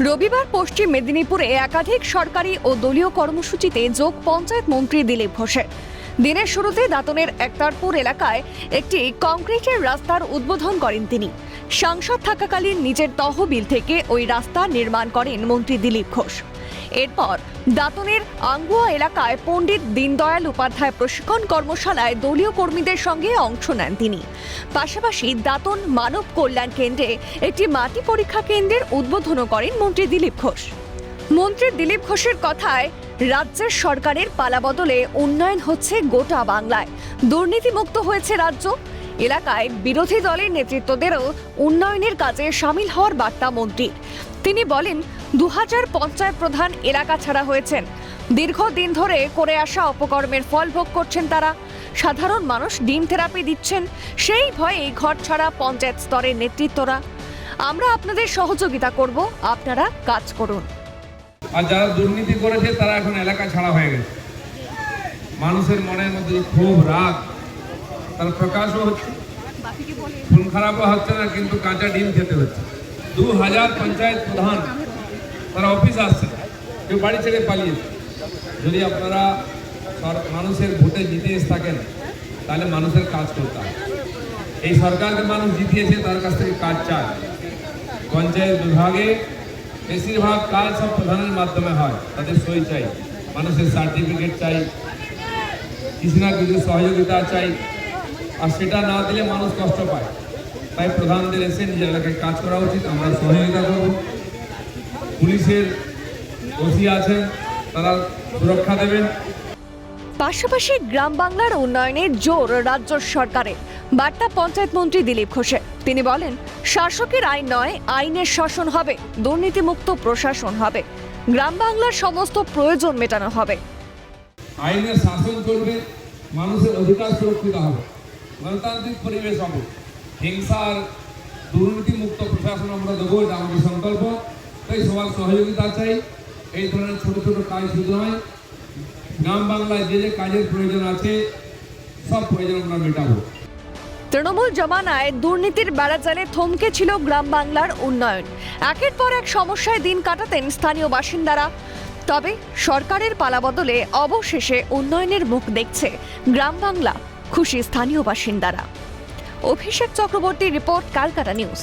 রবিবার পশ্চিম মেদিনীপুরে একাধিক সরকারি ও দলীয় কর্মসূচিতে যোগ পঞ্চায়েত মন্ত্রী দিলীপ ঘোষের। দিনের শুরুতে দাঁতনের একতারপুর এলাকায় একটি কংক্রিটের রাস্তার উদ্বোধন করেন তিনি। সাংসদ থাকাকালীন নিজের তহবিল থেকে ওই রাস্তা নির্মাণ করেন মন্ত্রী দিলীপ ঘোষ। এরপর দাঁতনের আঙ্গুয়া এলাকায় পণ্ডিত দীনদয়াল উপাধ্যায় প্রশিক্ষণ কর্মশালায় দলীয় কর্মীদের সঙ্গে অংশ নেন তিনি। পাশাপাশি দাঁতন মানব কল্যাণ কেন্দ্রে একটি মাটি পরীক্ষা কেন্দ্রের উদ্বোধনও করেন মন্ত্রী দিলীপ ঘোষ। মন্ত্রী দিলীপ ঘোষের কথায়, রাজ্যের সরকারের পালাবদলে উন্নয়ন হচ্ছে গোটা বাংলায়, দুর্নীতিমুক্ত হয়েছে রাজ্য। এলাকায় বিরোধী দলের নেতৃত্বদেরও উন্নয়নের কাজে সামিল হওয়ার বার্তা মন্ত্রীর। তিনি বলেন, 2000 পঞ্চায়েত প্রধান এলাকা ছাড়া হয়েছেন। দীর্ঘদিন ধরে করে আসা অপকর্মের ফল ভোগ করছেন তারা। সাধারণ মানুষ ডিম থেরাপি দিচ্ছেন, সেই ভয়ে ঘর ছাড়া পঞ্চায়েত স্তরের নেতৃত্বরা। আমরা আপনাদের সহযোগিতা করব, আপনারা কাজ করুন। আর যারা দুর্নীতি করেছে তারা এখন এলাকা ছাড়া হয়ে গেছে। মানুষের মনের মধ্যে খুব রাগ, তার প্রকাশও হচ্ছে, খুন খারাপও হচ্ছে না, কিন্তু কাঁচা ডিম খেতে হচ্ছে। 2000 পঞ্চায়েত প্রধান তারা অফিস আসছে, কেউ বাড়ি ছেড়ে পালিয়েছে। যদি আপনারা মানুষের ভোটে জিতে থাকেন তাহলে মানুষের কাজ করতে হবে। এই সরকারকে মানুষ জিতিয়েছে, তার কাছ থেকে কাজ চায়। পঞ্চায়েত বিভাগে বেশিরভাগ কাজ সব প্রধানের মাধ্যমে হয়, তাদের সই চাই, মানুষের সার্টিফিকেট চাই, কিছু না কিছু সহযোগিতা চাই। আর সেটা না দিলে মানুষ কষ্ট পায়। তাই প্রধানদের এসে নিজের এলাকায় কাজ করা উচিত। আমরা সহযোগিতা করব। পুলিশের ওসি আছেন, তারা সুরক্ষা দেবেন। পাশাপাশি গ্রাম বাংলার উন্নয়নে জোর রাজ্য সরকারের, বার্তা পঞ্চায়েত মন্ত্রী দিলীপ ঘোষের। তিনি বলেন, শাসকের আইন নয়, আইনের শাসন হবে, দুর্নীতিমুক্ত প্রশাসন হবে, গ্রাম বাংলার সমস্ত প্রয়োজন মেটানো হবে। আইনের শাসন করবে, মানুষের অধিকার সুরক্ষিত হবে, গণতান্ত্রিক পরিবেশ হবে, হিংসার দুর্নীতিমুক্ত প্রশাসন আমরা দেবো, এটা আমাদের সংকল্প। তাই সবার সহযোগিতা চাই। এই ধরনের ছোট ছোট কাজ শুধু নয়, গ্রাম বাংলায় যে যে কাজের প্রয়োজন আছে সব প্রয়োজন আমরা মেটাবো। তৃণমূল জমানায় দুর্নীতির বেড়াজালে থমকে ছিল গ্রাম বাংলার উন্নয়ন। একের পর এক সমস্যায় দিন কাটাতেন স্থানীয় বাসিন্দারা। তবে সরকারের পালাবদলে অবশেষে উন্নয়নের মুখ দেখছে গ্রাম বাংলা, খুশি স্থানীয় বাসিন্দারা। অভিষেক চক্রবর্তী রিপোর্ট, ক্যালকাটা নিউজ।